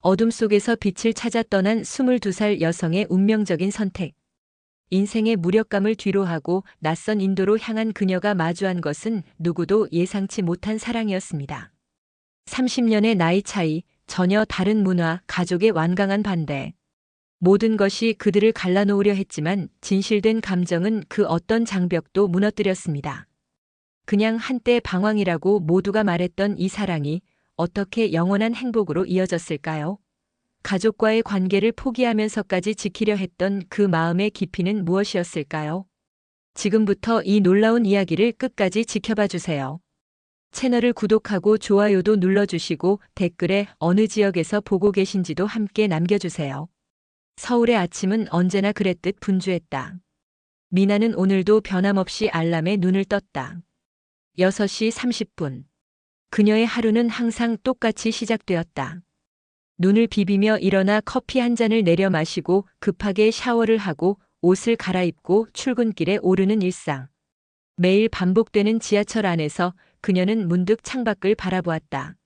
어둠 속에서 빛을 찾아 떠난 22살 여성의 운명적인 선택. 인생의 무력감을 뒤로하고 낯선 인도로 향한 그녀가 마주한 것은 누구도 예상치 못한 사랑이었습니다. 30년의 나이 차이, 전혀 다른 문화, 가족의 완강한 반대. 모든 것이 그들을 갈라놓으려 했지만 진실된 감정은 그 어떤 장벽도 무너뜨렸습니다. 그냥 한때 방황이라고 모두가 말했던 이 사랑이 어떻게 영원한 행복으로 이어졌을까요? 가족과의 관계를 포기하면서까지 지키려 했던 그 마음의 깊이는 무엇이었을까요? 지금부터 이 놀라운 이야기를 끝까지 지켜봐 주세요. 채널을 구독하고 좋아요도 눌러주시고 댓글에 어느 지역에서 보고 계신지도 함께 남겨주세요. 서울의 아침은 언제나 그랬듯 분주했다. 미나는 오늘도 변함없이 알람에 눈을 떴다. 6시 30분. 그녀의 하루는 항상 똑같이 시작되었다. 눈을 비비며 일어나 커피 한 잔을 내려 마시고 급하게 샤워를 하고 옷을 갈아입고 출근길에 오르는 일상. 매일 반복되는 지하철 안에서 그녀는 문득 창밖을 바라보았다.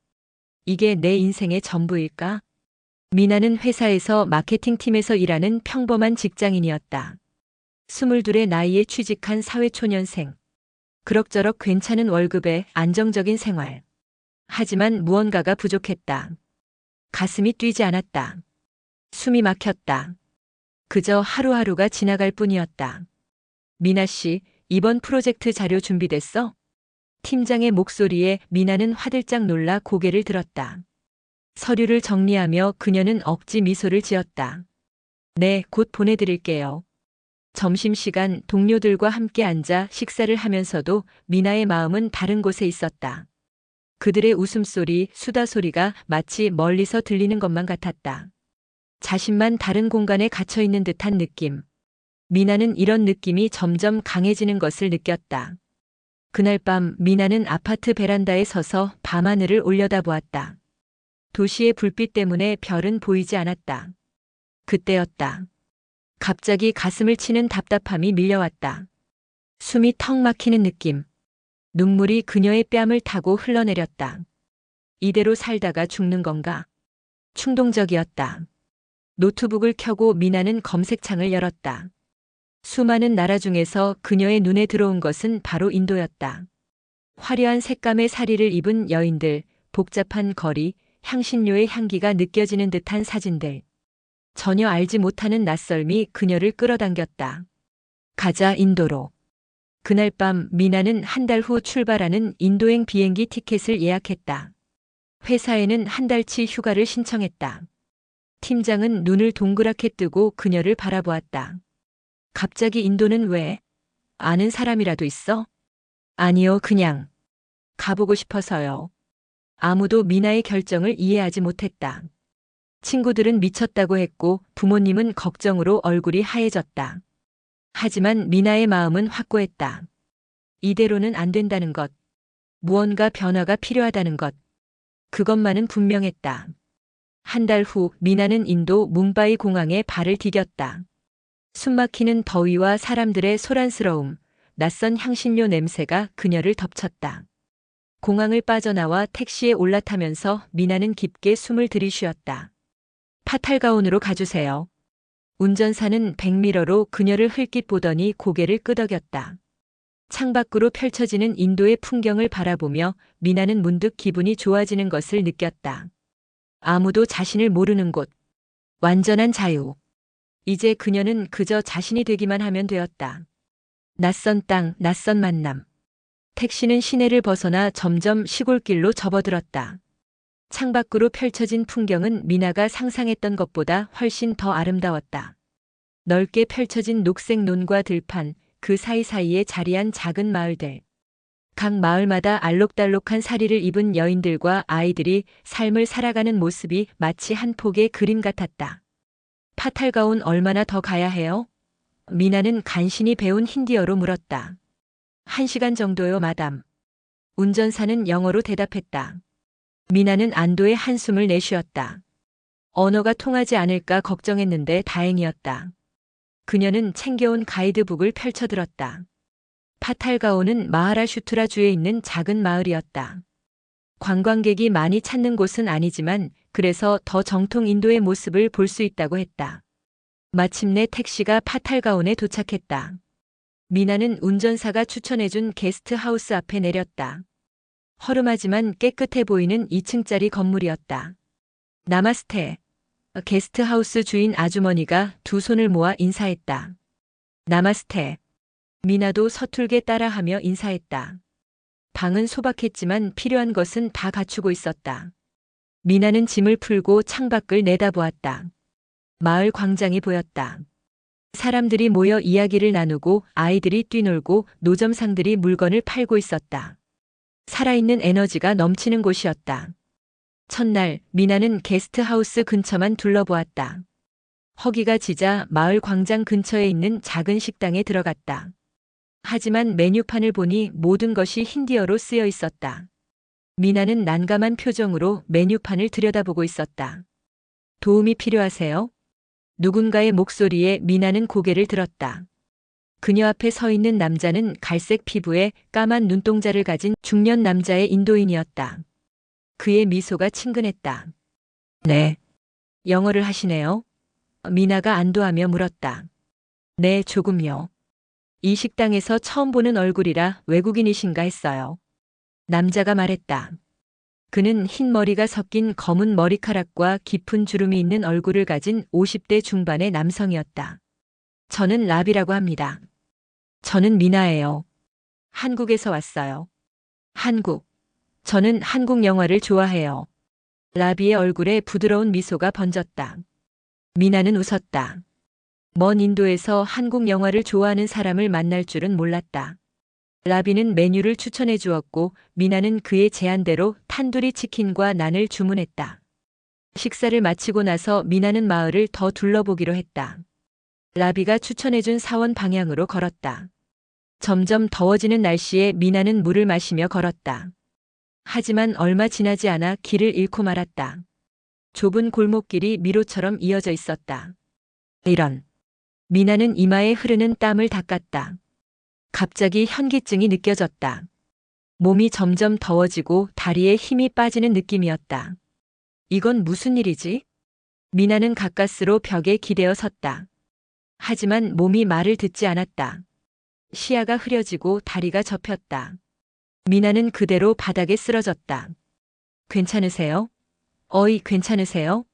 이게 내 인생의 전부일까? 미나는 회사에서 마케팅팀에서 일하는 평범한 직장인이었다. 22의 나이에 취직한 사회초년생. 그럭저럭 괜찮은 월급에 안정적인 생활. 하지만 무언가가 부족했다. 가슴이 뛰지 않았다. 숨이 막혔다. 그저 하루하루가 지나갈 뿐이었다. 미나 씨, 이번 프로젝트 자료 준비됐어? 팀장의 목소리에 미나는 화들짝 놀라 고개를 들었다. 서류를 정리하며 그녀는 억지 미소를 지었다. 네, 곧 보내드릴게요. 점심시간 동료들과 함께 앉아 식사를 하면서도 미나의 마음은 다른 곳에 있었다. 그들의 웃음소리, 수다소리가 마치 멀리서 들리는 것만 같았다. 자신만 다른 공간에 갇혀 있는 듯한 느낌. 미나는 이런 느낌이 점점 강해지는 것을 느꼈다. 그날 밤 미나는 아파트 베란다에 서서 밤하늘을 올려다보았다. 도시의 불빛 때문에 별은 보이지 않았다. 그때였다. 갑자기 가슴을 치는 답답함이 밀려왔다. 숨이 턱 막히는 느낌. 눈물이 그녀의 뺨을 타고 흘러내렸다. 이대로 살다가 죽는 건가? 충동적이었다. 노트북을 켜고 미나는 검색창을 열었다. 수많은 나라 중에서 그녀의 눈에 들어온 것은 바로 인도였다. 화려한 색감의 사리를 입은 여인들, 복잡한 거리, 향신료의 향기가 느껴지는 듯한 사진들. 전혀 알지 못하는 낯설미 그녀를 끌어당겼다. 가자, 인도로. 그날 밤 미나는 한 달 후 출발하는 인도행 비행기 티켓을 예약했다. 회사에는 한 달치 휴가를 신청했다. 팀장은 눈을 동그랗게 뜨고 그녀를 바라보았다. 갑자기 인도는 왜? 아는 사람이라도 있어? 아니요, 그냥. 가보고 싶어서요. 아무도 미나의 결정을 이해하지 못했다. 친구들은 미쳤다고 했고 부모님은 걱정으로 얼굴이 하얘졌다. 하지만 미나의 마음은 확고했다. 이대로는 안 된다는 것. 무언가 변화가 필요하다는 것. 그것만은 분명했다. 한 달 후 미나는 인도 뭄바이 공항에 발을 디뎠다. 숨막히는 더위와 사람들의 소란스러움, 낯선 향신료 냄새가 그녀를 덮쳤다. 공항을 빠져나와 택시에 올라타면서 미나는 깊게 숨을 들이쉬었다. 파탈가온으로 가주세요. 운전사는 백미러로 그녀를 흘낏 보더니 고개를 끄덕였다. 창밖으로 펼쳐지는 인도의 풍경을 바라보며 미나는 문득 기분이 좋아지는 것을 느꼈다. 아무도 자신을 모르는 곳. 완전한 자유. 이제 그녀는 그저 자신이 되기만 하면 되었다. 낯선 땅, 낯선 만남. 택시는 시내를 벗어나 점점 시골길로 접어들었다. 창밖으로 펼쳐진 풍경은 미나가 상상했던 것보다 훨씬 더 아름다웠다. 넓게 펼쳐진 녹색 논과 들판, 그 사이사이에 자리한 작은 마을들. 각 마을마다 알록달록한 사리를 입은 여인들과 아이들이 삶을 살아가는 모습이 마치 한 폭의 그림 같았다. 파탈가온 얼마나 더 가야 해요? 미나는 간신히 배운 힌디어로 물었다. 1시간 정도요, 마담. 운전사는 영어로 대답했다. 미나는 안도의 한숨을 내쉬었다. 언어가 통하지 않을까 걱정했는데 다행이었다. 그녀는 챙겨온 가이드북을 펼쳐들었다. 파탈가온은 마하라슈트라 주에 있는 작은 마을이었다. 관광객이 많이 찾는 곳은 아니지만 그래서 더 정통 인도의 모습을 볼 수 있다고 했다. 마침내 택시가 파탈가온에 도착했다. 미나는 운전사가 추천해준 게스트하우스 앞에 내렸다. 허름하지만 깨끗해 보이는 2층짜리 건물이었다. 나마스테. 게스트하우스 주인 아주머니가 두 손을 모아 인사했다. 나마스테. 미나도 서툴게 따라하며 인사했다. 방은 소박했지만 필요한 것은 다 갖추고 있었다. 미나는 짐을 풀고 창밖을 내다보았다. 마을 광장이 보였다. 사람들이 모여 이야기를 나누고 아이들이 뛰놀고 노점상들이 물건을 팔고 있었다. 살아있는 에너지가 넘치는 곳이었다. 첫날 미나는 게스트하우스 근처만 둘러보았다. 허기가 지자 마을 광장 근처에 있는 작은 식당에 들어갔다. 하지만 메뉴판을 보니 모든 것이 힌디어로 쓰여 있었다. 미나는 난감한 표정으로 메뉴판을 들여다보고 있었다. 도움이 필요하세요? 누군가의 목소리에 미나는 고개를 들었다. 그녀 앞에 서 있는 남자는 갈색 피부에 까만 눈동자를 가진 중년 남자의 인도인이었다. 그의 미소가 친근했다. 네. 영어를 하시네요? 미나가 안도하며 물었다. 네, 조금요. 이 식당에서 처음 보는 얼굴이라 외국인이신가 했어요. 남자가 말했다. 그는 흰 머리가 섞인 검은 머리카락과 깊은 주름이 있는 얼굴을 가진 50대 중반의 남성이었다. 저는 라비라고 합니다. 저는 미나예요. 한국에서 왔어요. 한국. 저는 한국 영화를 좋아해요. 라비의 얼굴에 부드러운 미소가 번졌다. 미나는 웃었다. 먼 인도에서 한국 영화를 좋아하는 사람을 만날 줄은 몰랐다. 라비는 메뉴를 추천해 주었고 미나는 그의 제안대로 탄두리 치킨과 난을 주문했다. 식사를 마치고 나서 미나는 마을을 더 둘러보기로 했다. 라비가 추천해 준 사원 방향으로 걸었다. 점점 더워지는 날씨에 미나는 물을 마시며 걸었다. 하지만 얼마 지나지 않아 길을 잃고 말았다. 좁은 골목길이 미로처럼 이어져 있었다. 이런. 미나는 이마에 흐르는 땀을 닦았다. 갑자기 현기증이 느껴졌다. 몸이 점점 더워지고 다리에 힘이 빠지는 느낌이었다. 이건 무슨 일이지? 미나는 가까스로 벽에 기대어 섰다. 하지만 몸이 말을 듣지 않았다. 시야가 흐려지고 다리가 접혔다. 미나는 그대로 바닥에 쓰러졌다. 괜찮으세요? 어이, 괜찮으세요?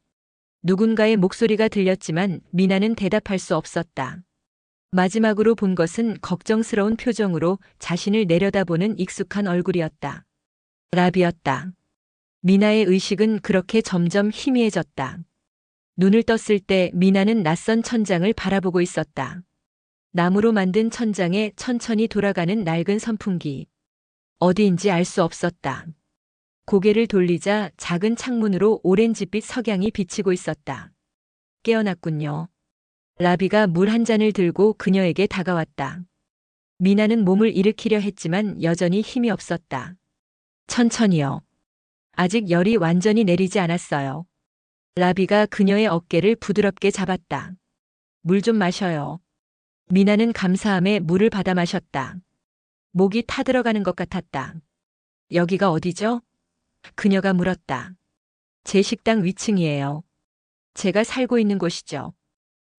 누군가의 목소리가 들렸지만 미나는 대답할 수 없었다. 마지막으로 본 것은 걱정스러운 표정으로 자신을 내려다보는 익숙한 얼굴이었다. 라비였다. 미나의 의식은 그렇게 점점 희미해졌다. 눈을 떴을 때 미나는 낯선 천장을 바라보고 있었다. 나무로 만든 천장에 천천히 돌아가는 낡은 선풍기. 어디인지 알 수 없었다. 고개를 돌리자 작은 창문으로 오렌지빛 석양이 비치고 있었다. 깨어났군요. 라비가 물 한 잔을 들고 그녀에게 다가왔다. 미나는 몸을 일으키려 했지만 여전히 힘이 없었다. 천천히요. 아직 열이 완전히 내리지 않았어요. 라비가 그녀의 어깨를 부드럽게 잡았다. 물 좀 마셔요. 미나는 감사함에 물을 받아 마셨다. 목이 타들어가는 것 같았다. 여기가 어디죠? 그녀가 물었다. 제 식당 위층이에요. 제가 살고 있는 곳이죠.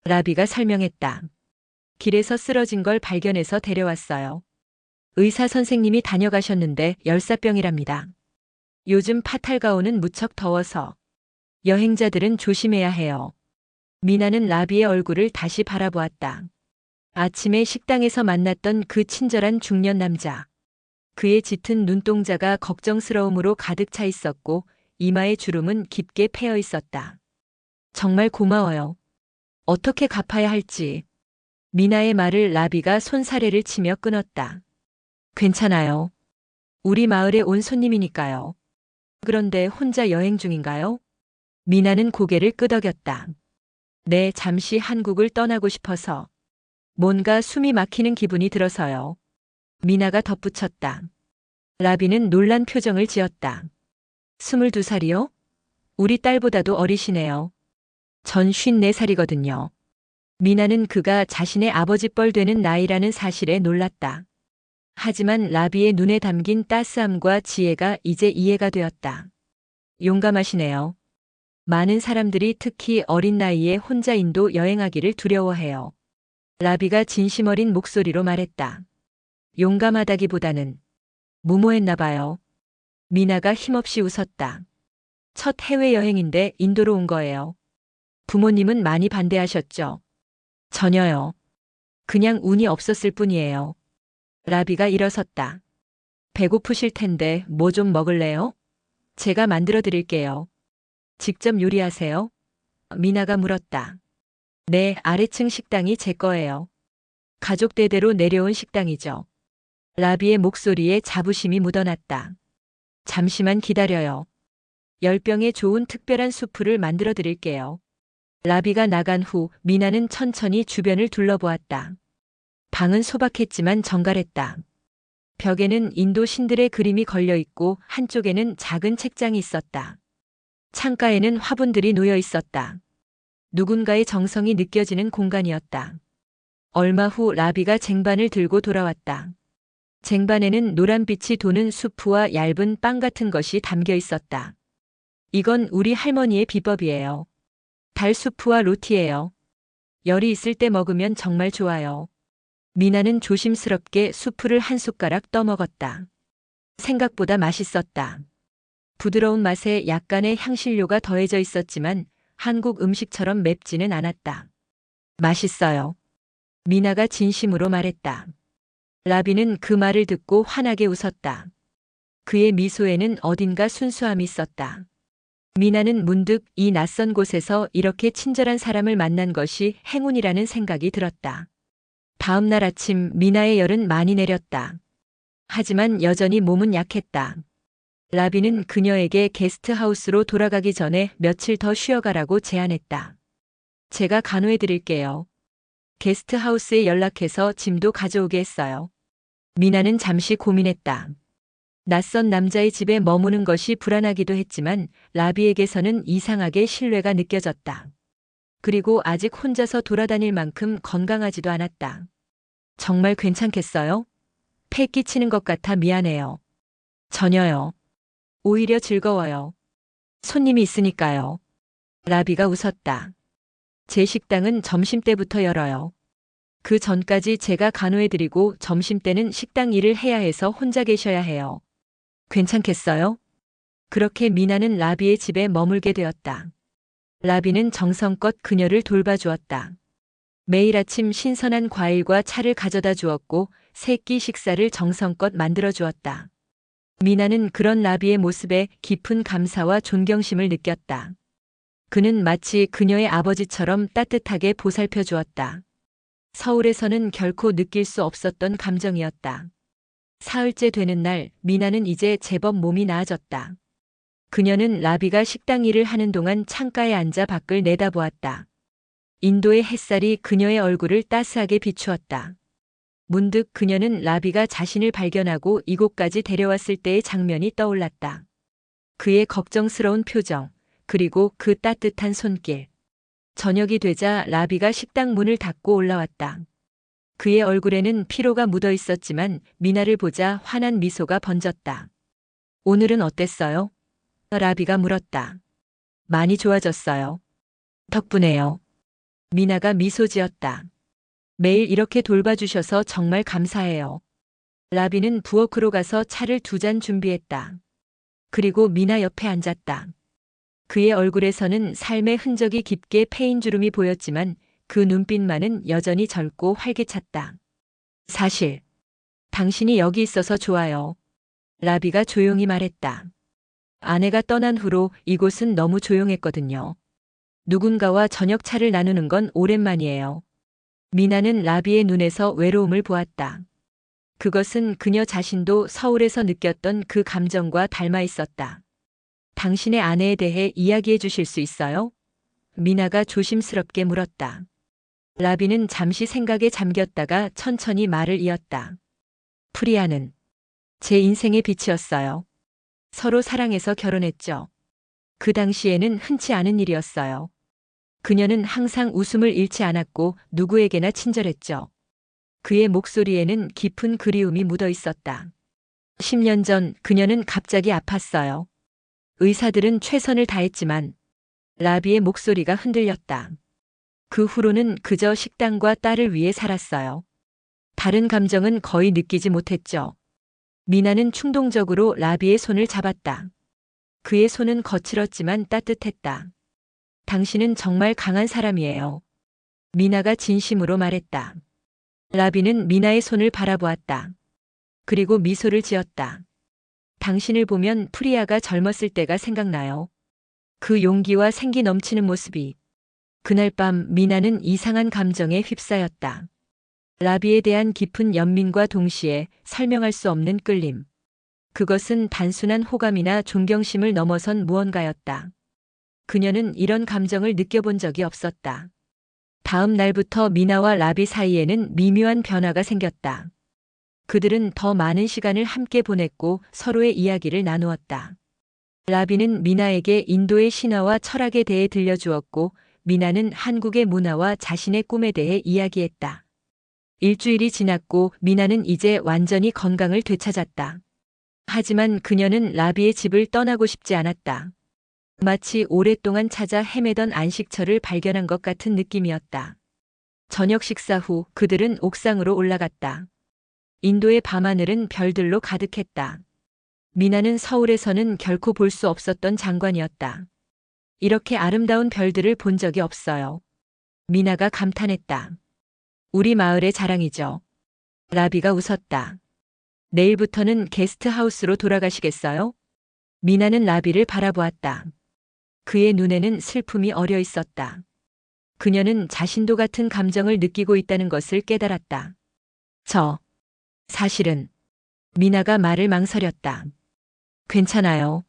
라비가 설명했다. 길에서 쓰러진 걸 발견해서 데려왔어요. 의사 선생님이 다녀가셨는데 열사병이랍니다. 요즘 파탈가온은 무척 더워서 여행자들은 조심해야 해요. 미나는 라비의 얼굴을 다시 바라보았다. 아침에 식당에서 만났던 그 친절한 중년 남자. 그의 짙은 눈동자가 걱정스러움으로 가득 차 있었고 이마의 주름은 깊게 패여 있었다. 정말 고마워요. 어떻게 갚아야 할지. 미나의 말을 라비가 손사래를 치며 끊었다. 괜찮아요. 우리 마을에 온 손님이니까요. 그런데 혼자 여행 중인가요? 미나는 고개를 끄덕였다. 네, 잠시 한국을 떠나고 싶어서. 뭔가 숨이 막히는 기분이 들어서요. 미나가 덧붙였다. 라비는 놀란 표정을 지었다. 22살이요? 우리 딸보다도 어리시네요. 전 54살이거든요. 미나는 그가 자신의 아버지 뻘 되는 나이라는 사실에 놀랐다. 하지만 라비의 눈에 담긴 따스함과 지혜가 이제 이해가 되었다. 용감하시네요. 많은 사람들이 특히 어린 나이에 혼자 인도 여행하기를 두려워해요. 라비가 진심 어린 목소리로 말했다. 용감하다기보다는 무모했나 봐요. 미나가 힘없이 웃었다. 첫 해외여행인데 인도로 온 거예요. 부모님은 많이 반대하셨죠? 전혀요. 그냥 운이 없었을 뿐이에요. 라비가 일어섰다. 배고프실 텐데 뭐 좀 먹을래요? 제가 만들어 드릴게요. 직접 요리하세요? 미나가 물었다. 네, 아래층 식당이 제 거예요. 가족 대대로 내려온 식당이죠. 라비의 목소리에 자부심이 묻어났다. 잠시만 기다려요. 10병의 좋은 특별한 수프를 만들어 드릴게요. 라비가 나간 후 미나는 천천히 주변을 둘러보았다. 방은 소박했지만 정갈했다. 벽에는 인도 신들의 그림이 걸려 있고 한쪽에는 작은 책장이 있었다. 창가에는 화분들이 놓여 있었다. 누군가의 정성이 느껴지는 공간이었다. 얼마 후 라비가 쟁반을 들고 돌아왔다. 쟁반에는 노란빛이 도는 수프와 얇은 빵 같은 것이 담겨 있었다. 이건 우리 할머니의 비법이에요. 달 수프와 로티예요. 열이 있을 때 먹으면 정말 좋아요. 미나는 조심스럽게 수프를 한 숟가락 떠먹었다. 생각보다 맛있었다. 부드러운 맛에 약간의 향신료가 더해져 있었지만 한국 음식처럼 맵지는 않았다. 맛있어요. 미나가 진심으로 말했다. 라비는 그 말을 듣고 환하게 웃었다. 그의 미소에는 어딘가 순수함이 있었다. 미나는 문득 이 낯선 곳에서 이렇게 친절한 사람을 만난 것이 행운이라는 생각이 들었다. 다음 날 아침 미나의 열은 많이 내렸다. 하지만 여전히 몸은 약했다. 라비는 그녀에게 게스트하우스로 돌아가기 전에 며칠 더 쉬어가라고 제안했다. 제가 간호해 드릴게요. 게스트하우스에 연락해서 짐도 가져오게 했어요. 미나는 잠시 고민했다. 낯선 남자의 집에 머무는 것이 불안하기도 했지만 라비에게서는 이상하게 신뢰가 느껴졌다. 그리고 아직 혼자서 돌아다닐 만큼 건강하지도 않았다. 정말 괜찮겠어요? 폐 끼치는 것 같아 미안해요. 전혀요. 오히려 즐거워요. 손님이 있으니까요. 라비가 웃었다. 제 식당은 점심때부터 열어요. 그 전까지 제가 간호해드리고 점심때는 식당 일을 해야 해서 혼자 계셔야 해요. 괜찮겠어요? 그렇게 미나는 라비의 집에 머물게 되었다. 라비는 정성껏 그녀를 돌봐주었다. 매일 아침 신선한 과일과 차를 가져다 주었고 세 끼 식사를 정성껏 만들어 주었다. 미나는 그런 라비의 모습에 깊은 감사와 존경심을 느꼈다. 그는 마치 그녀의 아버지처럼 따뜻하게 보살펴 주었다. 서울에서는 결코 느낄 수 없었던 감정이었다. 사흘째 되는 날 미나는 이제 제법 몸이 나아졌다. 그녀는 라비가 식당 일을 하는 동안 창가에 앉아 밖을 내다보았다. 인도의 햇살이 그녀의 얼굴을 따스하게 비추었다. 문득 그녀는 라비가 자신을 발견하고 이곳까지 데려왔을 때의 장면이 떠올랐다. 그의 걱정스러운 표정, 그리고 그 따뜻한 손길. 저녁이 되자 라비가 식당 문을 닫고 올라왔다. 그의 얼굴에는 피로가 묻어 있었지만 미나를 보자 환한 미소가 번졌다. 오늘은 어땠어요? 라비가 물었다. 많이 좋아졌어요. 덕분에요. 미나가 미소 지었다. 매일 이렇게 돌봐주셔서 정말 감사해요. 라비는 부엌으로 가서 차를 2잔 준비했다. 그리고 미나 옆에 앉았다. 그의 얼굴에서는 삶의 흔적이 깊게 패인 주름이 보였지만 그 눈빛만은 여전히 젊고 활기찼다. 사실, 당신이 여기 있어서 좋아요. 라비가 조용히 말했다. 아내가 떠난 후로 이곳은 너무 조용했거든요. 누군가와 저녁차를 나누는 건 오랜만이에요. 미나는 라비의 눈에서 외로움을 보았다. 그것은 그녀 자신도 서울에서 느꼈던 그 감정과 닮아 있었다. 당신의 아내에 대해 이야기해 주실 수 있어요? 미나가 조심스럽게 물었다. 라비는 잠시 생각에 잠겼다가 천천히 말을 이었다. 프리아는 제 인생의 빛이었어요. 서로 사랑해서 결혼했죠. 그 당시에는 흔치 않은 일이었어요. 그녀는 항상 웃음을 잃지 않았고 누구에게나 친절했죠. 그의 목소리에는 깊은 그리움이 묻어 있었다. 10년 전 그녀는 갑자기 아팠어요. 의사들은 최선을 다했지만 라비의 목소리가 흔들렸다. 그 후로는 그저 식당과 딸을 위해 살았어요. 다른 감정은 거의 느끼지 못했죠. 미나는 충동적으로 라비의 손을 잡았다. 그의 손은 거칠었지만 따뜻했다. 당신은 정말 강한 사람이에요. 미나가 진심으로 말했다. 라비는 미나의 손을 바라보았다. 그리고 미소를 지었다. 당신을 보면 프리아가 젊었을 때가 생각나요. 그 용기와 생기 넘치는 모습이. 그날 밤 미나는 이상한 감정에 휩싸였다. 라비에 대한 깊은 연민과 동시에 설명할 수 없는 끌림. 그것은 단순한 호감이나 존경심을 넘어선 무언가였다. 그녀는 이런 감정을 느껴본 적이 없었다. 다음 날부터 미나와 라비 사이에는 미묘한 변화가 생겼다. 그들은 더 많은 시간을 함께 보냈고 서로의 이야기를 나누었다. 라비는 미나에게 인도의 신화와 철학에 대해 들려주었고, 미나는 한국의 문화와 자신의 꿈에 대해 이야기했다. 일주일이 지났고 미나는 이제 완전히 건강을 되찾았다. 하지만 그녀는 라비의 집을 떠나고 싶지 않았다. 마치 오랫동안 찾아 헤매던 안식처를 발견한 것 같은 느낌이었다. 저녁 식사 후 그들은 옥상으로 올라갔다. 인도의 밤하늘은 별들로 가득했다. 미나는 서울에서는 결코 볼 수 없었던 장관이었다. 이렇게 아름다운 별들을 본 적이 없어요. 미나가 감탄했다. 우리 마을의 자랑이죠. 라비가 웃었다. 내일부터는 게스트하우스로 돌아가시겠어요? 미나는 라비를 바라보았다. 그의 눈에는 슬픔이 어려 있었다. 그녀는 자신도 같은 감정을 느끼고 있다는 것을 깨달았다. 사실은 미나가 말을 망설였다. 괜찮아요.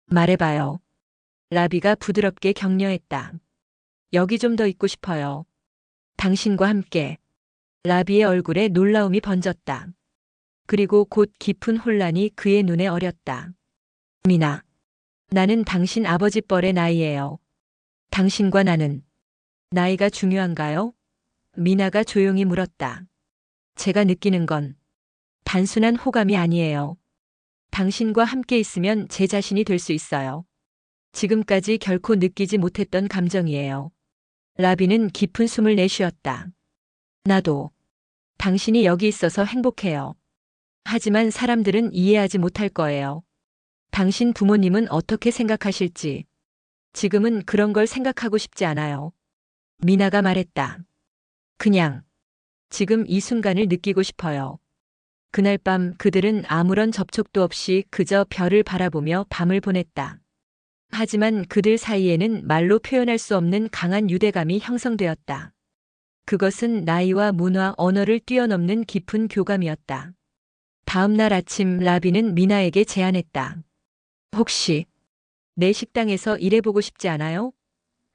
말해봐요. 라비가 부드럽게 격려했다. 여기 좀 더 있고 싶어요. 당신과 함께. 라비의 얼굴에 놀라움이 번졌다. 그리고 곧 깊은 혼란이 그의 눈에 어렸다. 미나, 나는 당신 아버지 뻘의 나이예요. 당신과 나는 나이가 중요한가요? 미나가 조용히 물었다. 제가 느끼는 건 단순한 호감이 아니에요. 당신과 함께 있으면 제 자신이 될 수 있어요. 지금까지 결코 느끼지 못했던 감정이에요. 라비는 깊은 숨을 내쉬었다. 나도 당신이 여기 있어서 행복해요. 하지만 사람들은 이해하지 못할 거예요. 당신 부모님은 어떻게 생각하실지. 지금은 그런 걸 생각하고 싶지 않아요. 미나가 말했다. 그냥 지금 이 순간을 느끼고 싶어요. 그날 밤 그들은 아무런 접촉도 없이 그저 별을 바라보며 밤을 보냈다. 하지만 그들 사이에는 말로 표현할 수 없는 강한 유대감이 형성되었다. 그것은 나이와 문화, 언어를 뛰어넘는 깊은 교감이었다. 다음 날 아침 라비는 미나에게 제안했다. 혹시 내 식당에서 일해보고 싶지 않아요?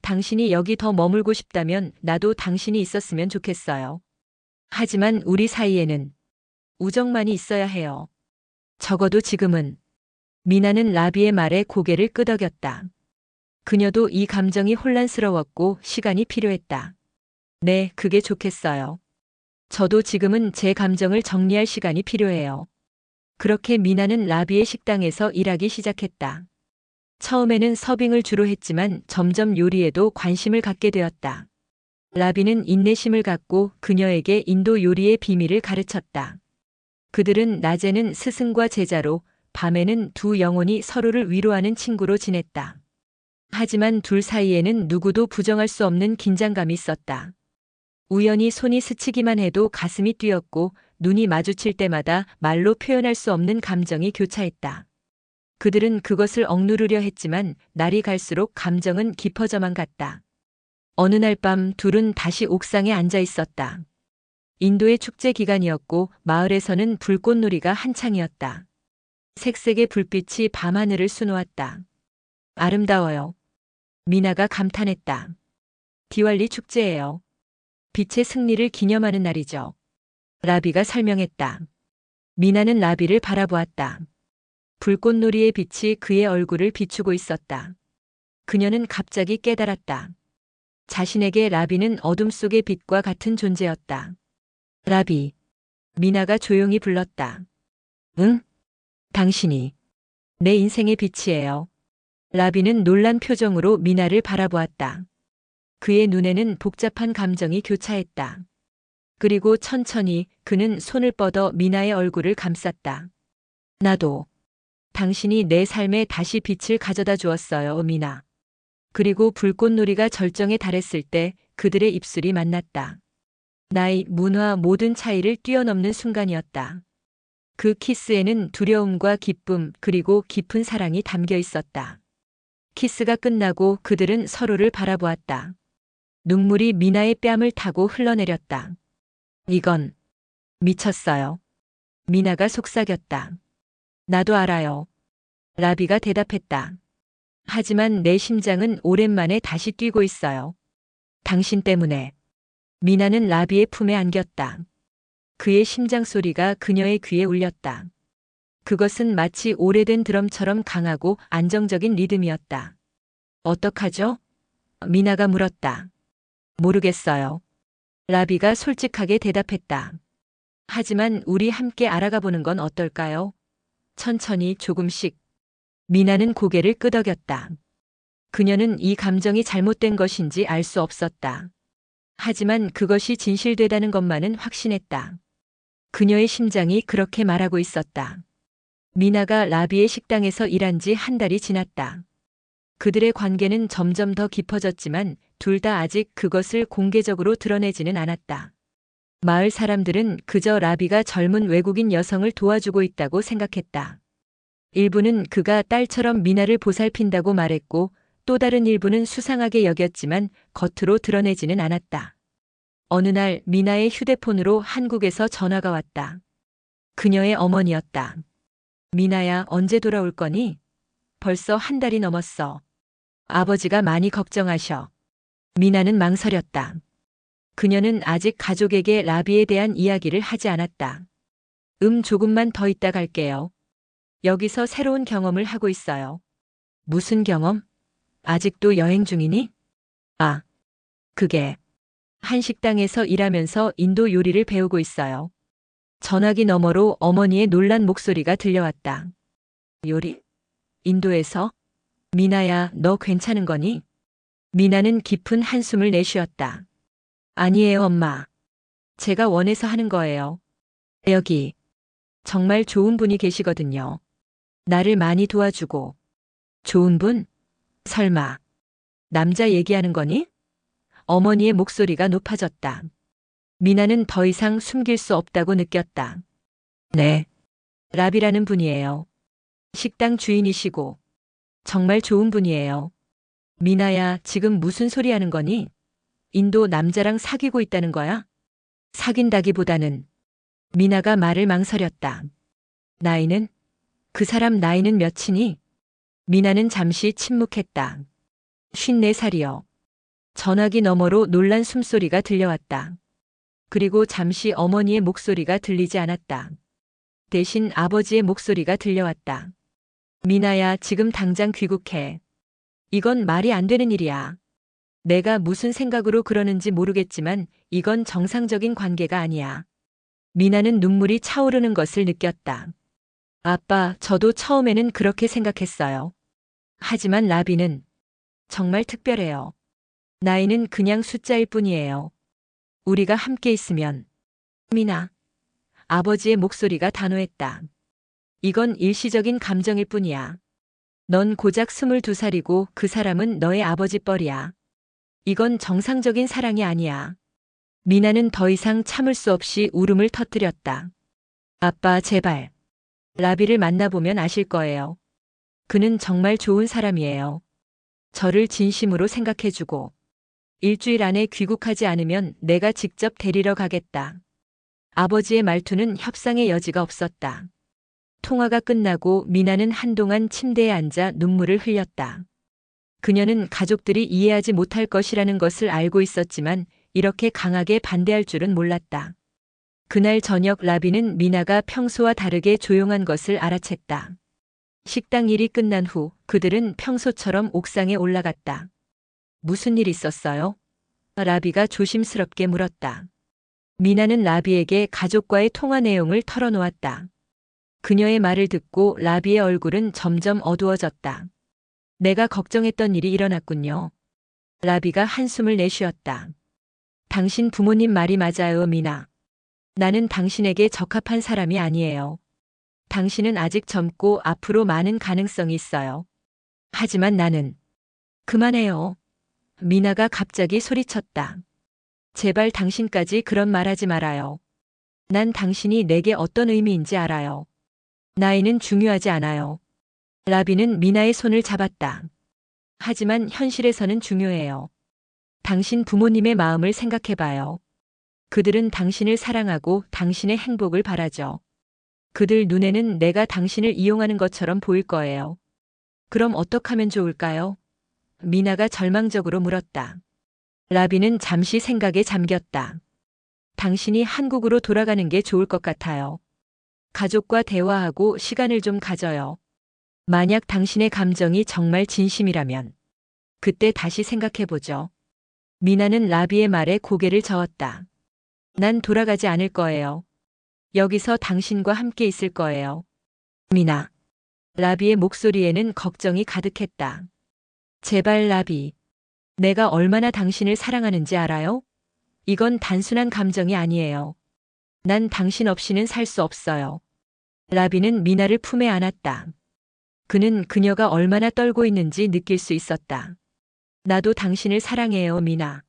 당신이 여기 더 머물고 싶다면 나도 당신이 있었으면 좋겠어요. 하지만 우리 사이에는 우정만이 있어야 해요. 적어도 지금은. 미나는 라비의 말에 고개를 끄덕였다. 그녀도 이 감정이 혼란스러웠고 시간이 필요했다. 네, 그게 좋겠어요. 저도 지금은 제 감정을 정리할 시간이 필요해요. 그렇게 미나는 라비의 식당에서 일하기 시작했다. 처음에는 서빙을 주로 했지만 점점 요리에도 관심을 갖게 되었다. 라비는 인내심을 갖고 그녀에게 인도 요리의 비밀을 가르쳤다. 그들은 낮에는 스승과 제자로, 밤에는 두 영혼이 서로를 위로하는 친구로 지냈다. 하지만 둘 사이에는 누구도 부정할 수 없는 긴장감이 있었다. 우연히 손이 스치기만 해도 가슴이 뛰었고 눈이 마주칠 때마다 말로 표현할 수 없는 감정이 교차했다. 그들은 그것을 억누르려 했지만 날이 갈수록 감정은 깊어져만 갔다. 어느 날 밤 둘은 다시 옥상에 앉아 있었다. 인도의 축제 기간이었고 마을에서는 불꽃놀이가 한창이었다. 색색의 불빛이 밤하늘을 수놓았다. 아름다워요. 미나가 감탄했다. 디왈리 축제예요. 빛의 승리를 기념하는 날이죠. 라비가 설명했다. 미나는 라비를 바라보았다. 불꽃놀이의 빛이 그의 얼굴을 비추고 있었다. 그녀는 갑자기 깨달았다. 자신에게 라비는 어둠 속의 빛과 같은 존재였다. 라비. 미나가 조용히 불렀다. 응? 당신이 내 인생의 빛이에요. 라비는 놀란 표정으로 미나를 바라보았다. 그의 눈에는 복잡한 감정이 교차했다. 그리고 천천히 그는 손을 뻗어 미나의 얼굴을 감쌌다. 나도 당신이 내 삶에 다시 빛을 가져다 주었어요, 미나. 그리고 불꽃놀이가 절정에 달했을 때 그들의 입술이 만났다. 나이, 문화 모든 차이를 뛰어넘는 순간이었다. 그 키스에는 두려움과 기쁨 그리고 깊은 사랑이 담겨 있었다. 키스가 끝나고 그들은 서로를 바라보았다. 눈물이 미나의 뺨을 타고 흘러내렸다. 이건 미쳤어요. 미나가 속삭였다. 나도 알아요. 라비가 대답했다. 하지만 내 심장은 오랜만에 다시 뛰고 있어요. 당신 때문에. 미나는 라비의 품에 안겼다. 그의 심장 소리가 그녀의 귀에 울렸다. 그것은 마치 오래된 드럼처럼 강하고 안정적인 리듬이었다. 어떡하죠? 미나가 물었다. 모르겠어요. 라비가 솔직하게 대답했다. 하지만 우리 함께 알아가 보는 건 어떨까요? 천천히 조금씩. 미나는 고개를 끄덕였다. 그녀는 이 감정이 잘못된 것인지 알 수 없었다. 하지만 그것이 진실되다는 것만은 확신했다. 그녀의 심장이 그렇게 말하고 있었다. 미나가 라비의 식당에서 일한 지 한 달이 지났다. 그들의 관계는 점점 더 깊어졌지만 둘 다 아직 그것을 공개적으로 드러내지는 않았다. 마을 사람들은 그저 라비가 젊은 외국인 여성을 도와주고 있다고 생각했다. 일부는 그가 딸처럼 미나를 보살핀다고 말했고 또 다른 일부는 수상하게 여겼지만 겉으로 드러내지는 않았다. 어느 날 미나의 휴대폰으로 한국에서 전화가 왔다. 그녀의 어머니였다. 미나야, 언제 돌아올 거니? 벌써 한 달이 넘었어. 아버지가 많이 걱정하셔. 미나는 망설였다. 그녀는 아직 가족에게 라비에 대한 이야기를 하지 않았다. 조금만 더 있다 갈게요. 여기서 새로운 경험을 하고 있어요. 무슨 경험? 아직도 여행 중이니? 아, 그게 한 식당에서 일하면서 인도 요리를 배우고 있어요. 전화기 너머로 어머니의 놀란 목소리가 들려왔다. 요리? 인도에서? 미나야, 너 괜찮은 거니? 미나는 깊은 한숨을 내쉬었다. 아니에요, 엄마. 제가 원해서 하는 거예요. 여기 정말 좋은 분이 계시거든요. 나를 많이 도와주고. 좋은 분? 설마 남자 얘기하는 거니? 어머니의 목소리가 높아졌다. 미나는 더 이상 숨길 수 없다고 느꼈다. 네. 라비라는 분이에요. 식당 주인이시고 정말 좋은 분이에요. 미나야, 지금 무슨 소리 하는 거니? 인도 남자랑 사귀고 있다는 거야? 사귄다기보다는. 미나가 말을 망설였다. 나이는? 그 사람 나이는 몇이니? 미나는 잠시 침묵했다. 54살이요. 전화기 너머로 놀란 숨소리가 들려왔다. 그리고 잠시 어머니의 목소리가 들리지 않았다. 대신 아버지의 목소리가 들려왔다. 미나야, 지금 당장 귀국해. 이건 말이 안 되는 일이야. 내가 무슨 생각으로 그러는지 모르겠지만 이건 정상적인 관계가 아니야. 미나는 눈물이 차오르는 것을 느꼈다. 아빠, 저도 처음에는 그렇게 생각했어요. 하지만 라비는 정말 특별해요. 나이는 그냥 숫자일 뿐이에요. 우리가 함께 있으면. 미나. 아버지의 목소리가 단호했다. 이건 일시적인 감정일 뿐이야. 넌 고작 22살이고 그 사람은 너의 아버지 뻘이야. 이건 정상적인 사랑이 아니야. 미나는 더 이상 참을 수 없이 울음을 터뜨렸다. 아빠, 제발. 라비를 만나보면 아실 거예요. 그는 정말 좋은 사람이에요. 저를 진심으로 생각해주고. 일주일 안에 귀국하지 않으면 내가 직접 데리러 가겠다. 아버지의 말투는 협상의 여지가 없었다. 통화가 끝나고 미나는 한동안 침대에 앉아 눈물을 흘렸다. 그녀는 가족들이 이해하지 못할 것이라는 것을 알고 있었지만 이렇게 강하게 반대할 줄은 몰랐다. 그날 저녁 라비는 미나가 평소와 다르게 조용한 것을 알아챘다. 식당 일이 끝난 후 그들은 평소처럼 옥상에 올라갔다. 무슨 일 있었어요? 라비가 조심스럽게 물었다. 미나는 라비에게 가족과의 통화 내용을 털어놓았다. 그녀의 말을 듣고 라비의 얼굴은 점점 어두워졌다. 내가 걱정했던 일이 일어났군요. 라비가 한숨을 내쉬었다. 당신 부모님 말이 맞아요, 미나. 나는 당신에게 적합한 사람이 아니에요. 당신은 아직 젊고 앞으로 많은 가능성이 있어요. 하지만 나는 그만해요. 미나가 갑자기 소리쳤다. 제발 당신까지 그런 말 하지 말아요. 난 당신이 내게 어떤 의미인지 알아요. 나이는 중요하지 않아요. 라비는 미나의 손을 잡았다. 하지만 현실에서는 중요해요. 당신 부모님의 마음을 생각해봐요. 그들은 당신을 사랑하고 당신의 행복을 바라죠. 그들 눈에는 내가 당신을 이용하는 것처럼 보일 거예요. 그럼 어떻게 하면 좋을까요? 미나가 절망적으로 물었다. 라비는 잠시 생각에 잠겼다. 당신이 한국으로 돌아가는 게 좋을 것 같아요. 가족과 대화하고 시간을 좀 가져요. 만약 당신의 감정이 정말 진심이라면 그때 다시 생각해보죠. 미나는 라비의 말에 고개를 저었다. 난 돌아가지 않을 거예요. 여기서 당신과 함께 있을 거예요. 미나. 라비의 목소리에는 걱정이 가득했다. 제발 라비. 내가 얼마나 당신을 사랑하는지 알아요? 이건 단순한 감정이 아니에요. 난 당신 없이는 살 수 없어요. 라비는 미나를 품에 안았다. 그는 그녀가 얼마나 떨고 있는지 느낄 수 있었다. 나도 당신을 사랑해요, 미나.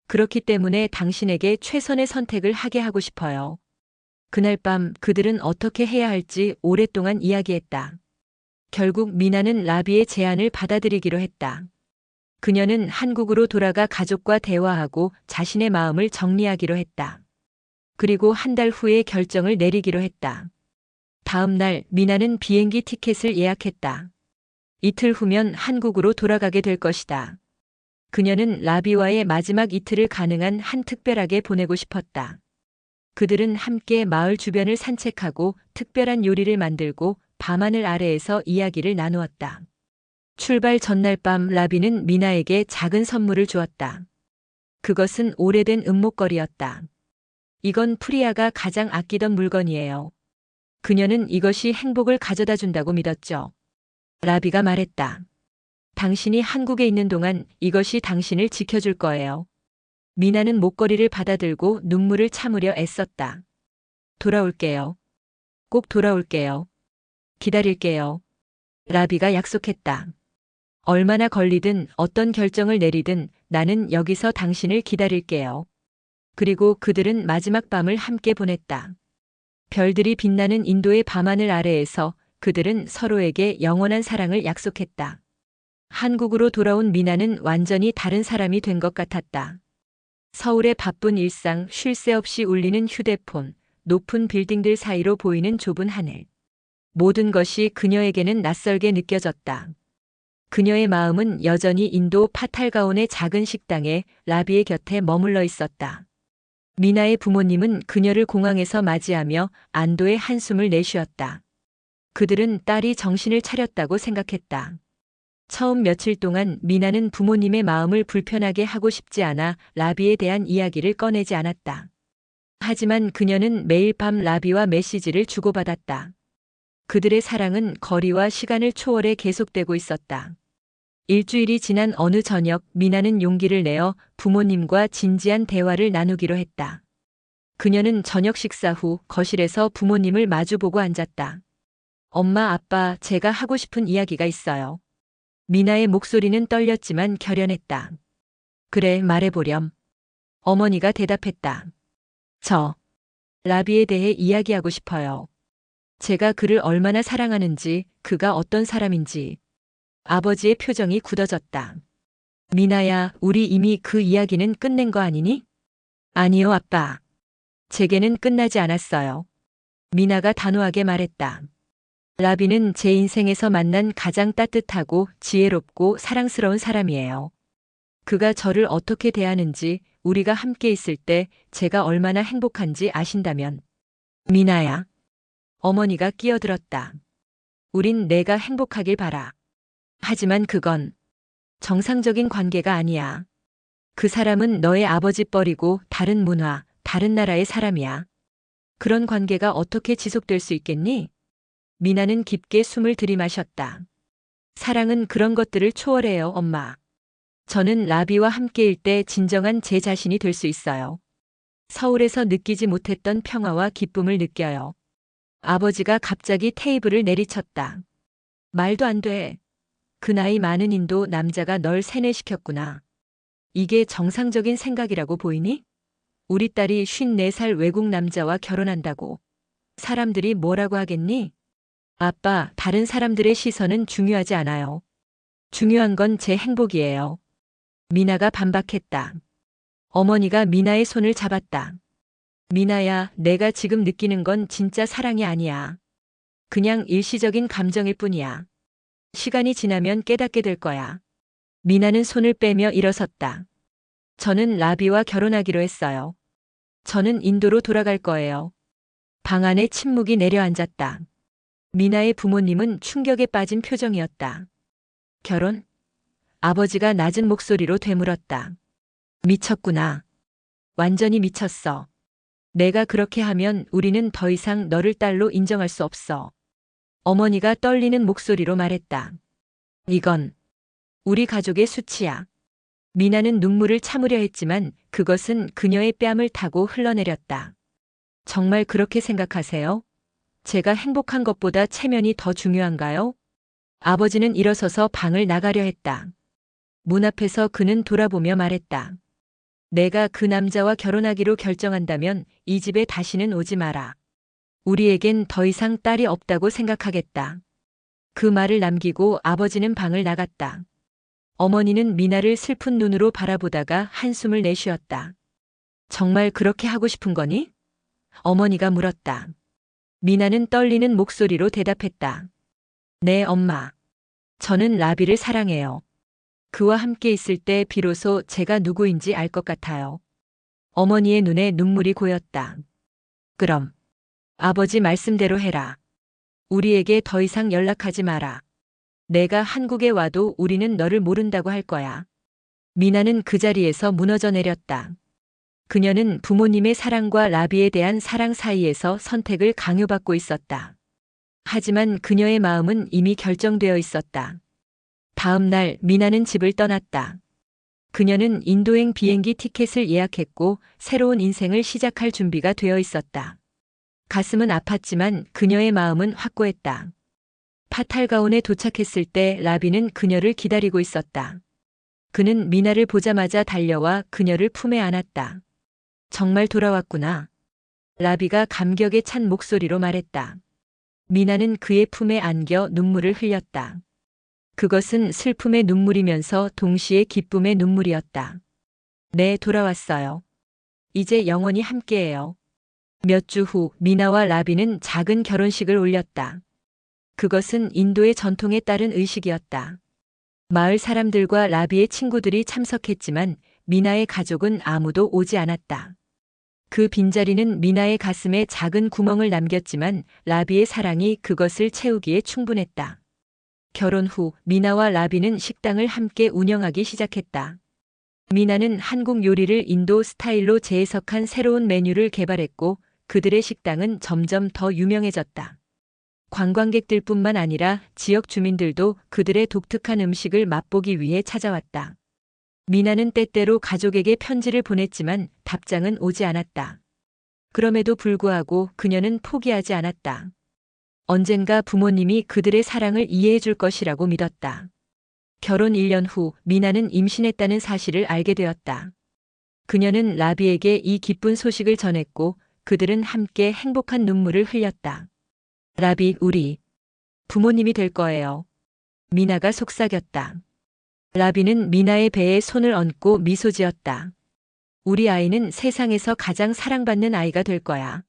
그렇기 때문에 당신에게 최선의 선택을 하게 하고 싶어요. 그날 밤 그들은 어떻게 해야 할지 오랫동안 이야기했다. 결국 미나는 라비의 제안을 받아들이기로 했다. 그녀는 한국으로 돌아가 가족과 대화하고 자신의 마음을 정리하기로 했다. 그리고 한 달 후에 결정을 내리기로 했다. 다음 날 미나는 비행기 티켓을 예약했다. 이틀 후면 한국으로 돌아가게 될 것이다. 그녀는 라비와의 마지막 이틀을 가능한 한 특별하게 보내고 싶었다. 그들은 함께 마을 주변을 산책하고 특별한 요리를 만들고 밤하늘 아래에서 이야기를 나누었다. 출발 전날 밤 라비는 미나에게 작은 선물을 주었다. 그것은 오래된 은목걸이였다. 이건 프리아가 가장 아끼던 물건이에요. 그녀는 이것이 행복을 가져다 준다고 믿었죠. 라비가 말했다. 당신이 한국에 있는 동안 이것이 당신을 지켜줄 거예요. 미나는 목걸이를 받아들고 눈물을 참으려 애썼다. 돌아올게요. 꼭 돌아올게요. 기다릴게요. 라비가 약속했다. 얼마나 걸리든 어떤 결정을 내리든 나는 여기서 당신을 기다릴게요. 그리고 그들은 마지막 밤을 함께 보냈다. 별들이 빛나는 인도의 밤하늘 아래에서 그들은 서로에게 영원한 사랑을 약속했다. 한국으로 돌아온 미나는 완전히 다른 사람이 된 것 같았다. 서울의 바쁜 일상, 쉴 새 없이 울리는 휴대폰, 높은 빌딩들 사이로 보이는 좁은 하늘. 모든 것이 그녀에게는 낯설게 느껴졌다. 그녀의 마음은 여전히 인도 파탈가온의 작은 식당에 라비의 곁에 머물러 있었다. 미나의 부모님은 그녀를 공항에서 맞이하며 안도의 한숨을 내쉬었다. 그들은 딸이 정신을 차렸다고 생각했다. 처음 며칠 동안 미나는 부모님의 마음을 불편하게 하고 싶지 않아 라비에 대한 이야기를 꺼내지 않았다. 하지만 그녀는 매일 밤 라비와 메시지를 주고받았다. 그들의 사랑은 거리와 시간을 초월해 계속되고 있었다. 일주일이 지난 어느 저녁 미나는 용기를 내어 부모님과 진지한 대화를 나누기로 했다. 그녀는 저녁 식사 후 거실에서 부모님을 마주보고 앉았다. 엄마, 아빠, 제가 하고 싶은 이야기가 있어요. 미나의 목소리는 떨렸지만 결연했다. 그래, 말해보렴. 어머니가 대답했다. 라비에 대해 이야기하고 싶어요. 제가 그를 얼마나 사랑하는지, 그가 어떤 사람인지. 아버지의 표정이 굳어졌다. 미나야, 우리 이미 그 이야기는 끝낸 거 아니니? 아니요, 아빠. 제게는 끝나지 않았어요. 미나가 단호하게 말했다. 라비는 제 인생에서 만난 가장 따뜻하고 지혜롭고 사랑스러운 사람이에요. 그가 저를 어떻게 대하는지, 우리가 함께 있을 때 제가 얼마나 행복한지 아신다면. 미나야. 어머니가 끼어들었다. 우린 내가 행복하길 바라. 하지만 그건 정상적인 관계가 아니야. 그 사람은 너의 아버지 뻘이고 다른 문화, 다른 나라의 사람이야. 그런 관계가 어떻게 지속될 수 있겠니? 미나는 깊게 숨을 들이마셨다. 사랑은 그런 것들을 초월해요, 엄마. 저는 라비와 함께일 때 진정한 제 자신이 될 수 있어요. 서울에서 느끼지 못했던 평화와 기쁨을 느껴요. 아버지가 갑자기 테이블을 내리쳤다. 말도 안 돼. 그 나이 많은 인도 남자가 널 세뇌시켰구나. 이게 정상적인 생각이라고 보이니? 우리 딸이 54살 외국 남자와 결혼한다고. 사람들이 뭐라고 하겠니? 아빠, 다른 사람들의 시선은 중요하지 않아요. 중요한 건 제 행복이에요. 미나가 반박했다. 어머니가 미나의 손을 잡았다. 미나야, 내가 지금 느끼는 건 진짜 사랑이 아니야. 그냥 일시적인 감정일 뿐이야. 시간이 지나면 깨닫게 될 거야. 미나는 손을 빼며 일어섰다. 저는 라비와 결혼하기로 했어요. 저는 인도로 돌아갈 거예요. 방 안에 침묵이 내려앉았다. 미나의 부모님은 충격에 빠진 표정이었다. 결혼? 아버지가 낮은 목소리로 되물었다. 미쳤구나. 완전히 미쳤어. 내가 그렇게 하면 우리는 더 이상 너를 딸로 인정할 수 없어. 어머니가 떨리는 목소리로 말했다. 이건 우리 가족의 수치야. 미나는 눈물을 참으려 했지만 그것은 그녀의 뺨을 타고 흘러내렸다. 정말 그렇게 생각하세요? 제가 행복한 것보다 체면이 더 중요한가요? 아버지는 일어서서 방을 나가려 했다. 문 앞에서 그는 돌아보며 말했다. 내가 그 남자와 결혼하기로 결정한다면 이 집에 다시는 오지 마라. 우리에겐 더 이상 딸이 없다고 생각하겠다. 그 말을 남기고 아버지는 방을 나갔다. 어머니는 미나를 슬픈 눈으로 바라보다가 한숨을 내쉬었다. 정말 그렇게 하고 싶은 거니? 어머니가 물었다. 미나는 떨리는 목소리로 대답했다. 네, 엄마. 저는 라비를 사랑해요. 그와 함께 있을 때 비로소 제가 누구인지 알 것 같아요. 어머니의 눈에 눈물이 고였다. 그럼 아버지 말씀대로 해라. 우리에게 더 이상 연락하지 마라. 내가 한국에 와도 우리는 너를 모른다고 할 거야. 미나는 그 자리에서 무너져 내렸다. 그녀는 부모님의 사랑과 라비에 대한 사랑 사이에서 선택을 강요받고 있었다. 하지만 그녀의 마음은 이미 결정되어 있었다. 다음 날 미나는 집을 떠났다. 그녀는 인도행 비행기 티켓을 예약했고 새로운 인생을 시작할 준비가 되어 있었다. 가슴은 아팠지만 그녀의 마음은 확고했다. 파탈가온에 도착했을 때 라비는 그녀를 기다리고 있었다. 그는 미나를 보자마자 달려와 그녀를 품에 안았다. 정말 돌아왔구나. 라비가 감격에 찬 목소리로 말했다. 미나는 그의 품에 안겨 눈물을 흘렸다. 그것은 슬픔의 눈물이면서 동시에 기쁨의 눈물이었다. 네, 돌아왔어요. 이제 영원히 함께해요. 몇 주 후 미나와 라비는 작은 결혼식을 올렸다. 그것은 인도의 전통에 따른 의식이었다. 마을 사람들과 라비의 친구들이 참석했지만 미나의 가족은 아무도 오지 않았다. 그 빈자리는 미나의 가슴에 작은 구멍을 남겼지만 라비의 사랑이 그것을 채우기에 충분했다. 결혼 후 미나와 라비는 식당을 함께 운영하기 시작했다. 미나는 한국 요리를 인도 스타일로 재해석한 새로운 메뉴를 개발했고 그들의 식당은 점점 더 유명해졌다. 관광객들뿐만 아니라 지역 주민들도 그들의 독특한 음식을 맛보기 위해 찾아왔다. 미나는 때때로 가족에게 편지를 보냈지만 답장은 오지 않았다. 그럼에도 불구하고 그녀는 포기하지 않았다. 언젠가 부모님이 그들의 사랑을 이해해 줄 것이라고 믿었다. 결혼 1년 후 미나는 임신했다는 사실을 알게 되었다. 그녀는 라비에게 이 기쁜 소식을 전했고 그들은 함께 행복한 눈물을 흘렸다. 라비, 우리 부모님이 될 거예요. 미나가 속삭였다. 라비는 미나의 배에 손을 얹고 미소 지었다. 우리 아이는 세상에서 가장 사랑받는 아이가 될 거야.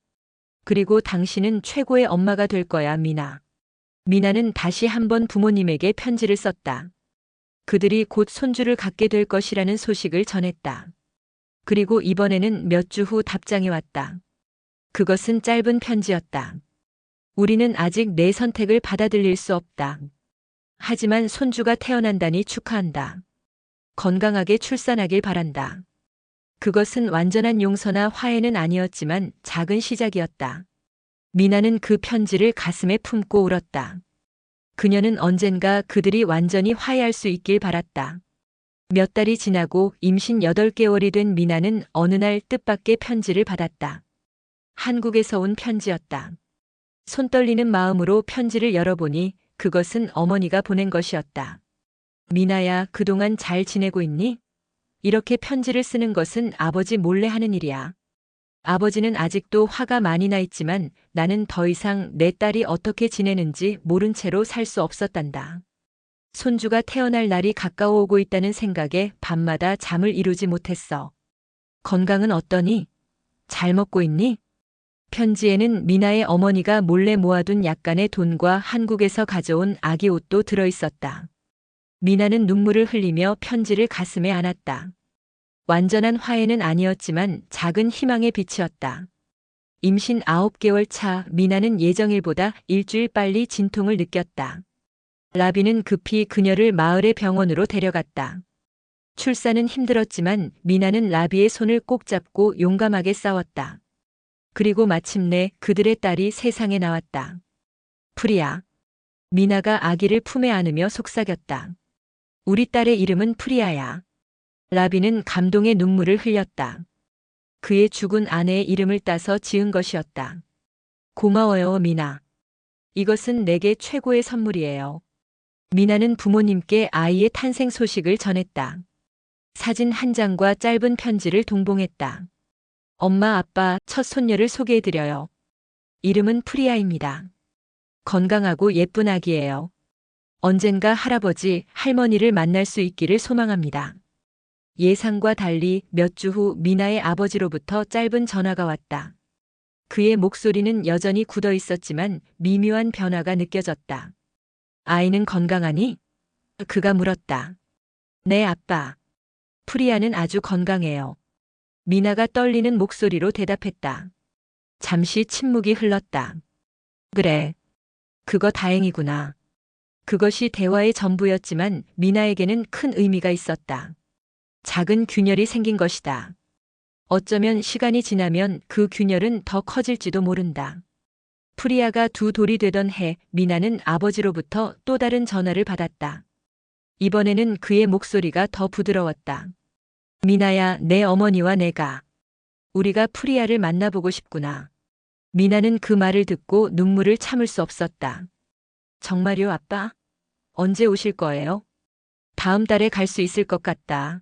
그리고 당신은 최고의 엄마가 될 거야, 미나. 미나는 다시 한번 부모님에게 편지를 썼다. 그들이 곧 손주를 갖게 될 것이라는 소식을 전했다. 그리고 이번에는 몇 주 후 답장이 왔다. 그것은 짧은 편지였다. 우리는 아직 내 선택을 받아들일 수 없다. 하지만 손주가 태어난다니 축하한다. 건강하게 출산하길 바란다. 그것은 완전한 용서나 화해는 아니었지만 작은 시작이었다. 미나는 그 편지를 가슴에 품고 울었다. 그녀는 언젠가 그들이 완전히 화해할 수 있길 바랐다. 몇 달이 지나고 임신 8개월이 된 미나는 어느 날 뜻밖의 편지를 받았다. 한국에서 온 편지였다. 손 떨리는 마음으로 편지를 열어보니 그것은 어머니가 보낸 것이었다. 미나야, 그동안 잘 지내고 있니? 이렇게 편지를 쓰는 것은 아버지 몰래 하는 일이야. 아버지는 아직도 화가 많이 나 있지만 나는 더 이상 내 딸이 어떻게 지내는지 모른 채로 살 수 없었단다. 손주가 태어날 날이 가까워 오고 있다는 생각에 밤마다 잠을 이루지 못했어. 건강은 어떠니? 잘 먹고 있니? 편지에는 미나의 어머니가 몰래 모아둔 약간의 돈과 한국에서 가져온 아기 옷도 들어 있었다. 미나는 눈물을 흘리며 편지를 가슴에 안았다. 완전한 화해는 아니었지만 작은 희망의 빛이었다. 임신 9개월 차 미나는 예정일보다 일주일 빨리 진통을 느꼈다. 라비는 급히 그녀를 마을의 병원으로 데려갔다. 출산은 힘들었지만 미나는 라비의 손을 꼭 잡고 용감하게 싸웠다. 그리고 마침내 그들의 딸이 세상에 나왔다. 프리야. 미나가 아기를 품에 안으며 속삭였다. 우리 딸의 이름은 프리야야. 라비는 감동의 눈물을 흘렸다. 그의 죽은 아내의 이름을 따서 지은 것이었다. 고마워요, 미나. 이것은 내게 최고의 선물이에요. 미나는 부모님께 아이의 탄생 소식을 전했다. 사진 한 장과 짧은 편지를 동봉했다. 엄마, 아빠, 첫 손녀를 소개해드려요. 이름은 프리야입니다. 건강하고 예쁜 아기예요. 언젠가 할아버지, 할머니를 만날 수 있기를 소망합니다. 예상과 달리 몇 주 후 미나의 아버지로부터 짧은 전화가 왔다. 그의 목소리는 여전히 굳어 있었지만 미묘한 변화가 느껴졌다. 아이는 건강하니? 그가 물었다. 네, 아빠. 프리야는 아주 건강해요. 미나가 떨리는 목소리로 대답했다. 잠시 침묵이 흘렀다. 그래. 그거 다행이구나. 그것이 대화의 전부였지만 미나에게는 큰 의미가 있었다. 작은 균열이 생긴 것이다. 어쩌면 시간이 지나면 그 균열은 더 커질지도 모른다. 프리야가 두 돌이 되던 해 미나는 아버지로부터 또 다른 전화를 받았다. 이번에는 그의 목소리가 더 부드러웠다. 미나야, 내 어머니와 내가. 우리가 프리야를 만나보고 싶구나. 미나는 그 말을 듣고 눈물을 참을 수 없었다. 정말요, 아빠? 언제 오실 거예요? 다음 달에 갈 수 있을 것 같다.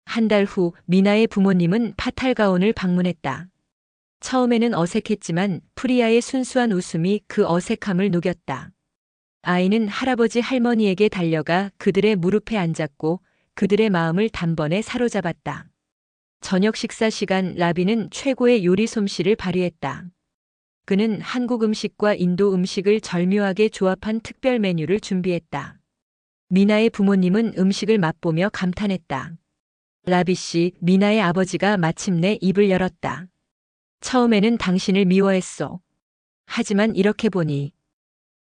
한 달 후 미나의 부모님은 파탈가온을 방문했다. 처음에는 어색했지만 프리야의 순수한 웃음이 그 어색함을 녹였다. 아이는 할아버지 할머니에게 달려가 그들의 무릎에 앉았고 그들의 마음을 단번에 사로잡았다. 저녁 식사 시간 라비는 최고의 요리 솜씨를 발휘했다. 그는 한국 음식과 인도 음식을 절묘하게 조합한 특별 메뉴를 준비했다. 미나의 부모님은 음식을 맛보며 감탄했다. 라비 씨, 미나의 아버지가 마침내 입을 열었다. 처음에는 당신을 미워했어. 하지만 이렇게 보니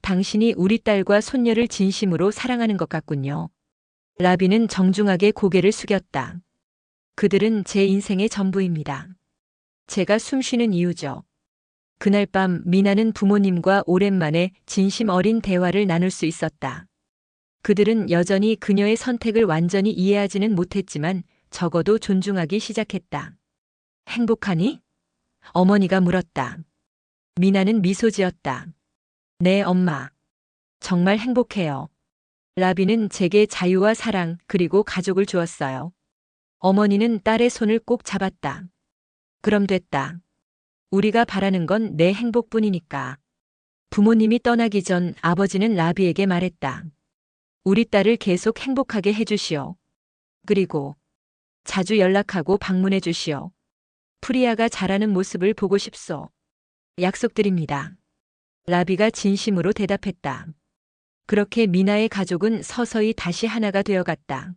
당신이 우리 딸과 손녀를 진심으로 사랑하는 것 같군요. 라비는 정중하게 고개를 숙였다. 그들은 제 인생의 전부입니다. 제가 숨쉬는 이유죠. 그날 밤 미나는 부모님과 오랜만에 진심 어린 대화를 나눌 수 있었다. 그들은 여전히 그녀의 선택을 완전히 이해하지는 못했지만 적어도 존중하기 시작했다. 행복하니? 어머니가 물었다. 미나는 미소 지었다. 네, 엄마. 정말 행복해요. 라비는 제게 자유와 사랑 그리고 가족을 주었어요. 어머니는 딸의 손을 꼭 잡았다. 그럼 됐다. 우리가 바라는 건 내 행복뿐이니까. 부모님이 떠나기 전 아버지는 라비에게 말했다. 우리 딸을 계속 행복하게 해주시오. 그리고 자주 연락하고 방문해 주시오. 프리야가 자라는 모습을 보고 싶소. 약속드립니다. 라비가 진심으로 대답했다. 그렇게 미나의 가족은 서서히 다시 하나가 되어갔다.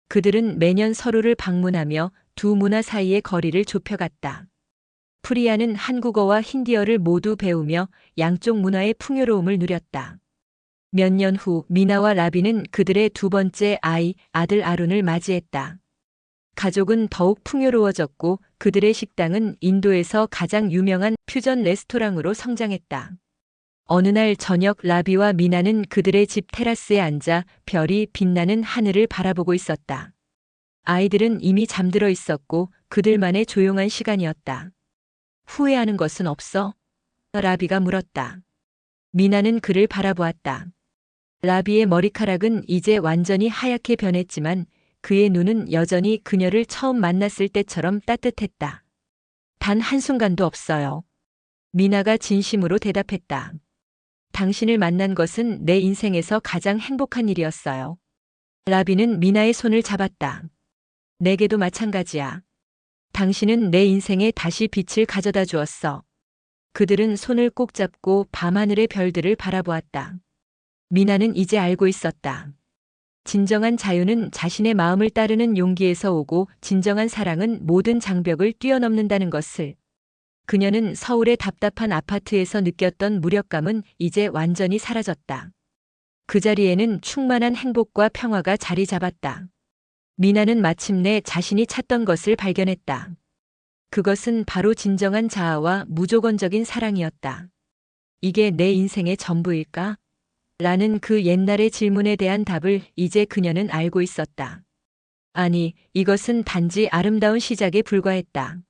그들은 매년 서로를 방문하며 두 문화 사이의 거리를 좁혀갔다. 프리야는 한국어와 힌디어를 모두 배우며 양쪽 문화의 풍요로움을 누렸다. 몇 년 후 미나와 라비는 그들의 두 번째 아이, 아들 아룬을 맞이했다. 가족은 더욱 풍요로워졌고 그들의 식당은 인도에서 가장 유명한 퓨전 레스토랑으로 성장했다. 어느 날 저녁 라비와 미나는 그들의 집 테라스에 앉아 별이 빛나는 하늘을 바라보고 있었다. 아이들은 이미 잠들어 있었고 그들만의 조용한 시간이었다. 후회하는 것은 없어? 라비가 물었다. 미나는 그를 바라보았다. 라비의 머리카락은 이제 완전히 하얗게 변했지만 그의 눈은 여전히 그녀를 처음 만났을 때처럼 따뜻했다. 단 한순간도 없어요. 미나가 진심으로 대답했다. 당신을 만난 것은 내 인생에서 가장 행복한 일이었어요. 라비는 미나의 손을 잡았다. 내게도 마찬가지야. 당신은 내 인생에 다시 빛을 가져다 주었어. 그들은 손을 꼭 잡고 밤하늘의 별들을 바라보았다. 미나는 이제 알고 있었다. 진정한 자유는 자신의 마음을 따르는 용기에서 오고 진정한 사랑은 모든 장벽을 뛰어넘는다는 것을. 그녀는 서울의 답답한 아파트에서 느꼈던 무력감은 이제 완전히 사라졌다. 그 자리에는 충만한 행복과 평화가 자리 잡았다. 미나는 마침내 자신이 찾던 것을 발견했다. 그것은 바로 진정한 자아와 무조건적인 사랑이었다. 이게 내 인생의 전부일까? 라는 그 옛날의 질문에 대한 답을 이제 그녀는 알고 있었다. 아니, 이것은 단지 아름다운 시작에 불과했다.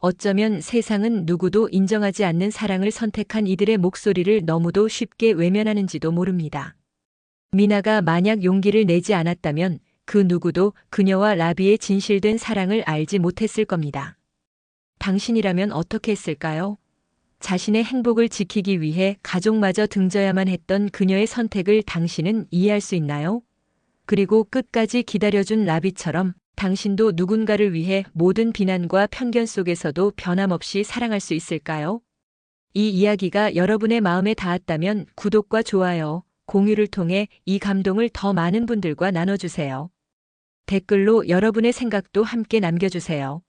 어쩌면 세상은 누구도 인정하지 않는 사랑을 선택한 이들의 목소리를 너무도 쉽게 외면하는지도 모릅니다. 미나가 만약 용기를 내지 않았다면 그 누구도 그녀와 라비의 진실된 사랑을 알지 못했을 겁니다. 당신이라면 어떻게 했을까요? 자신의 행복을 지키기 위해 가족마저 등져야만 했던 그녀의 선택을 당신은 이해할 수 있나요? 그리고 끝까지 기다려준 라비처럼 당신도 누군가를 위해 모든 비난과 편견 속에서도 변함없이 사랑할 수 있을까요? 이 이야기가 여러분의 마음에 닿았다면 구독과 좋아요, 공유를 통해 이 감동을 더 많은 분들과 나눠주세요. 댓글로 여러분의 생각도 함께 남겨주세요.